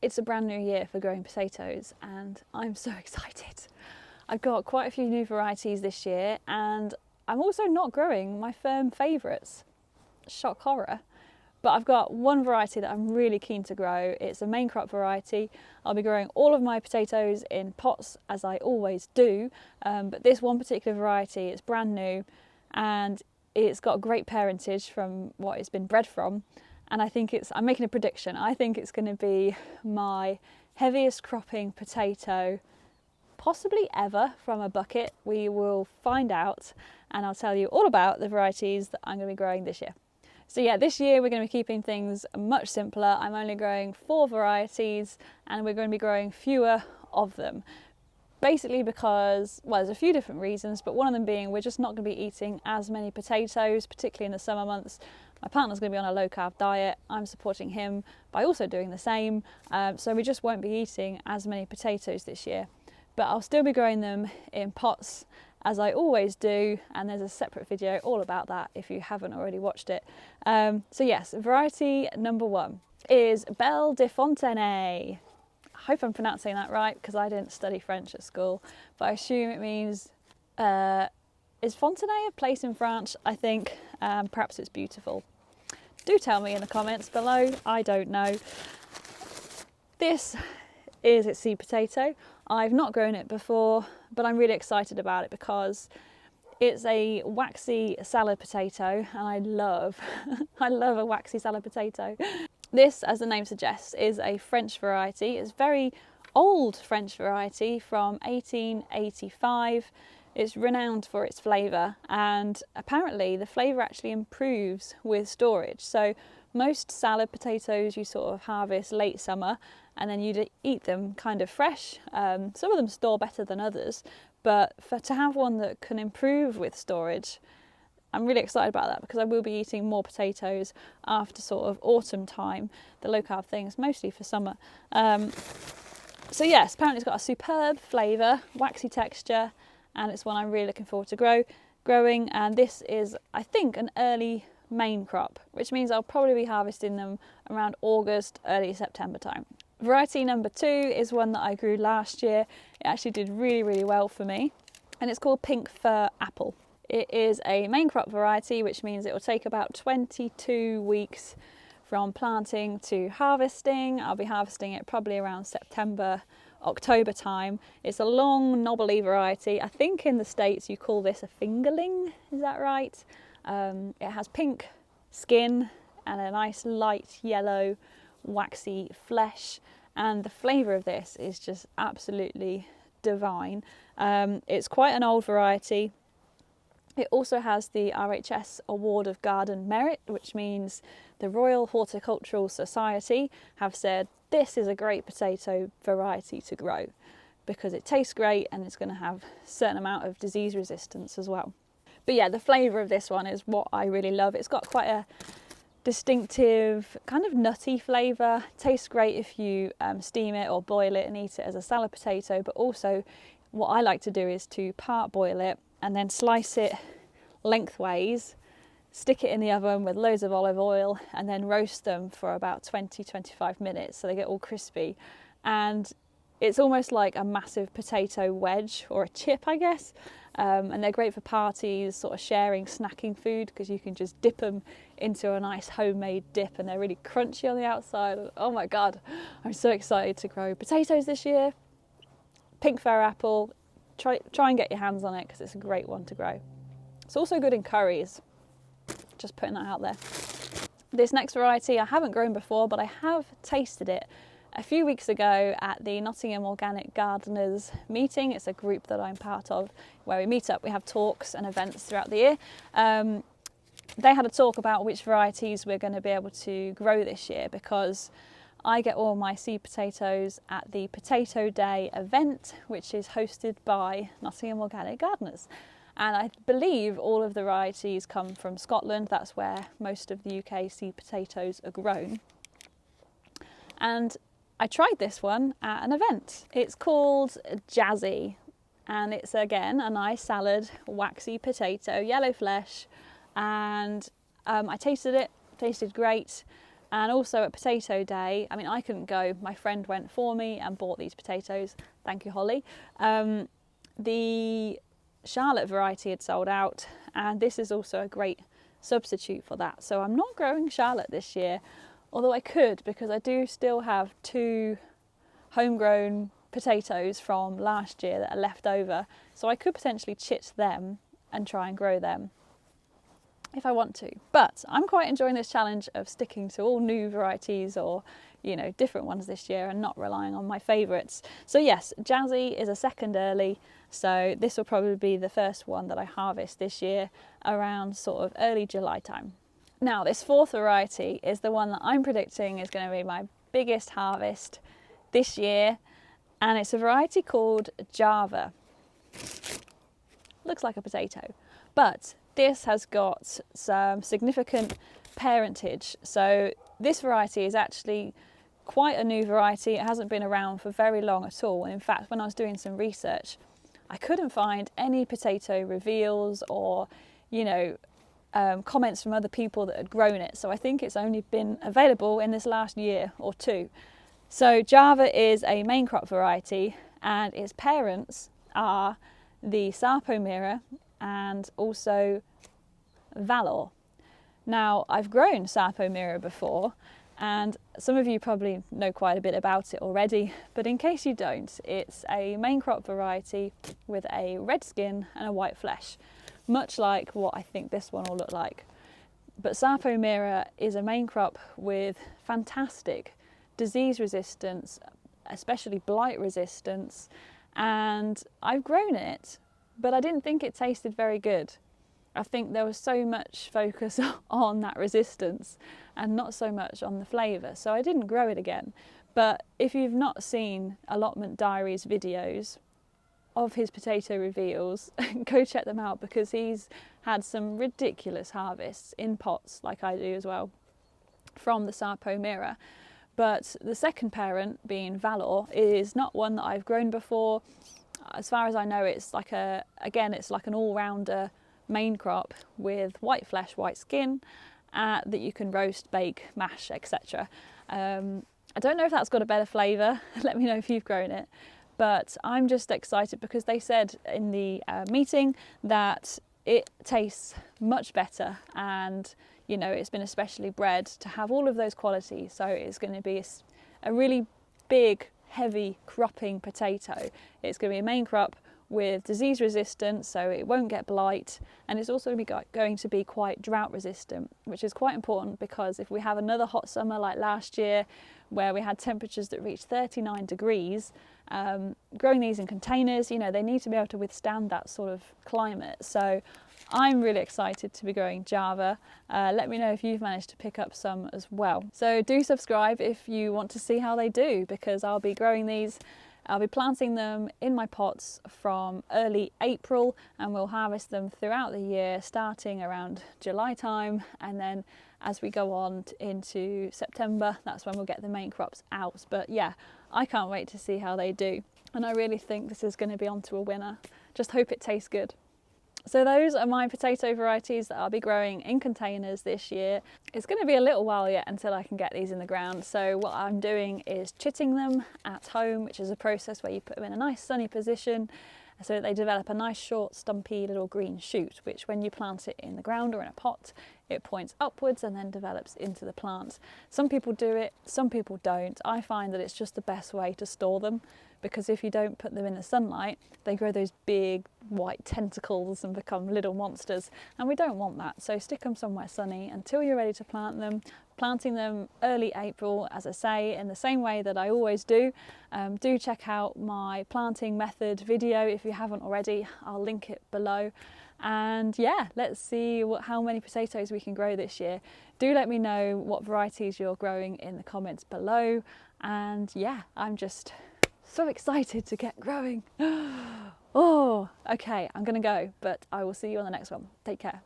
It's a brand new year for growing potatoes and I'm so excited. I've got quite a few new varieties this year and I'm also not growing my firm favourites. Shock horror. But I've got one variety that I'm really keen to grow. It's a main crop variety. I'll be growing all of my potatoes in pots as I always do, but this one particular variety is brand new and it's got great parentage from what it's been bred from, and I'm making a prediction, I think it's going to be my heaviest cropping potato possibly ever from a bucket. We will find out and I'll tell you all about the varieties that I'm going to be growing this year. So yeah, this year we're going to be keeping things much simpler. I'm only growing 4 varieties and we're going to be growing fewer of them. Basically because, well, there's a few different reasons, but one of them being we're just not going to be eating as many potatoes, particularly in the summer months. My partner's going to be on a low carb diet. I'm supporting him by also doing the same. So we just won't be eating as many potatoes this year. But I'll still be growing them in pots as I always do, and there's a separate video all about that if you haven't already watched it. So yes, variety number 1 is Belle de Fontane. I hope I'm pronouncing that right because I didn't study French at school, but I assume it means, is Fontenay a place in France? I think perhaps it's beautiful. Do tell me in the comments below, I don't know. This is its seed potato. I've not grown it before, but I'm really excited about it because it's a waxy salad potato and I love a waxy salad potato. This, as the name suggests, is a French variety. It's very old French variety from 1885. It's renowned for its flavour and apparently the flavour actually improves with storage. So most salad potatoes you sort of harvest late summer and then you'd eat them kind of fresh. Some of them store better than others, but to have one that can improve with storage, I'm really excited about that because I will be eating more potatoes after sort of autumn time. The low carb thing is mostly for summer. So yes, apparently it's got a superb flavour, waxy texture, and it's one I'm really looking forward to growing. And this is, I think, an early main crop, which means I'll probably be harvesting them around August, early September time. Variety number 2 is one that I grew last year. It actually did really, really well for me, and it's called Pink Fir Apple. It is a main crop variety, which means it will take about 22 weeks from planting to harvesting. I'll be harvesting it probably around September, October time. It's a long, knobbly variety. I think in the States you call this a fingerling, is that right? It has pink skin and a nice light yellow waxy flesh, and the flavour of this is just absolutely divine. It's quite an old variety. It also has the RHS Award of Garden Merit, which means the Royal Horticultural Society have said this is a great potato variety to grow because it tastes great and it's going to have a certain amount of disease resistance as well. But yeah, the flavour of this one is what I really love. It's got quite a distinctive kind of nutty flavour. Tastes great if you steam it or boil it and eat it as a salad potato, but also what I like to do is to part boil it and then slice it lengthways, stick it in the oven with loads of olive oil and then roast them for about 20-25 minutes so they get all crispy. And it's almost like a massive potato wedge or a chip, I guess. And they're great for parties, sort of sharing snacking food, because you can just dip them into a nice homemade dip and they're really crunchy on the outside. Oh my God, I'm so excited to grow potatoes this year. Pink Fir Apple, try and get your hands on it because it's a great one to grow. It's also good in curries, just putting that out there. This next variety I haven't grown before, but I have tasted it a few weeks ago at the Nottingham Organic Gardeners meeting. It's a group that I'm part of where we meet up, we have talks and events throughout the year. They had a talk about which varieties we're going to be able to grow this year because I get all my seed potatoes at the Potato Day event, which is hosted by Nottingham Organic Gardeners. And I believe all of the varieties come from Scotland. That's where most of the UK seed potatoes are grown. And I tried this one at an event. It's called Jazzy, and it's again a nice salad, waxy potato, yellow flesh, and I tasted it, tasted great. And also at potato day, I mean, I couldn't go, my friend went for me and bought these potatoes. Thank you, Holly. The Charlotte variety had sold out, and this is also a great substitute for that. So I'm not growing Charlotte this year, although I could, because I do still have 2 homegrown potatoes from last year that are left over. So I could potentially chit them and try and grow them if I want to. But I'm quite enjoying this challenge of sticking to all new varieties, or different ones this year, and not relying on my favourites. So yes, Jazzy is a second early, so this will probably be the first one that I harvest this year around sort of early July time. Now this 4th variety is the one that I'm predicting is going to be my biggest harvest this year, and it's a variety called Java. Looks like a potato, but this has got some significant parentage. So this variety is actually quite a new variety. It hasn't been around for very long at all. And in fact, when I was doing some research, I couldn't find any potato reveals or, comments from other people that had grown it. So I think it's only been available in this last year or 2. So Java is a main crop variety, and its parents are the Sarpomira and also Valor. Now, I've grown Sarpomira before, and some of you probably know quite a bit about it already, but in case you don't, it's a main crop variety with a red skin and a white flesh, much like what I think this one will look like. But Sarpomira is a main crop with fantastic disease resistance, especially blight resistance, and I've grown it, but I didn't think it tasted very good. I think there was so much focus on that resistance and not so much on the flavour, so I didn't grow it again. But if you've not seen Allotment Diaries videos of his potato reveals, go check them out, because he's had some ridiculous harvests in pots, like I do as well, from the Sarpomira. But the second parent, being Valor, is not one that I've grown before. As far as I know, it's like it's like an all-rounder main crop with white flesh, white skin, that you can roast, bake, mash, etc. I don't know if that's got a better flavour. Let me know if you've grown it. But I'm just excited because they said in the meeting that it tastes much better, and it's been especially bred to have all of those qualities. So it's going to be a really big, heavy cropping potato. It's going to be a main crop with disease resistance, so it won't get blight, and it's also going to be quite drought resistant, which is quite important, because if we have another hot summer like last year where we had temperatures that reached 39 degrees, growing these in containers, they need to be able to withstand that sort of climate. So I'm really excited to be growing Java. Let me know if you've managed to pick up some as well. So do subscribe if you want to see how they do, because I'll be growing these. I'll be planting them in my pots from early April, and we'll harvest them throughout the year, starting around July time, and then as we go on into September, that's when we'll get the main crops out. But yeah, I can't wait to see how they do, and I really think this is going to be onto a winner. Just hope it tastes good. So those are my potato varieties that I'll be growing in containers this year. It's going to be a little while yet until I can get these in the ground. So what I'm doing is chitting them at home, which is a process where you put them in a nice sunny position so that they develop a nice short stumpy little green shoot, which when you plant it in the ground or in a pot, it points upwards and then develops into the plant. Some people do it, some people don't. I find that it's just the best way to store them, because if you don't put them in the sunlight, they grow those big white tentacles and become little monsters, and we don't want that. So stick them somewhere sunny until you're ready to plant them. Planting them early April, as I say, in the same way that I always do. Do check out my planting method video if you haven't already. I'll link it below. And yeah, let's see how many potatoes we can grow this year. Do let me know what varieties you're growing in the comments below. And yeah, I'm just so excited to get growing. Oh, okay, I'm gonna go, but I will see you on the next one. Take care.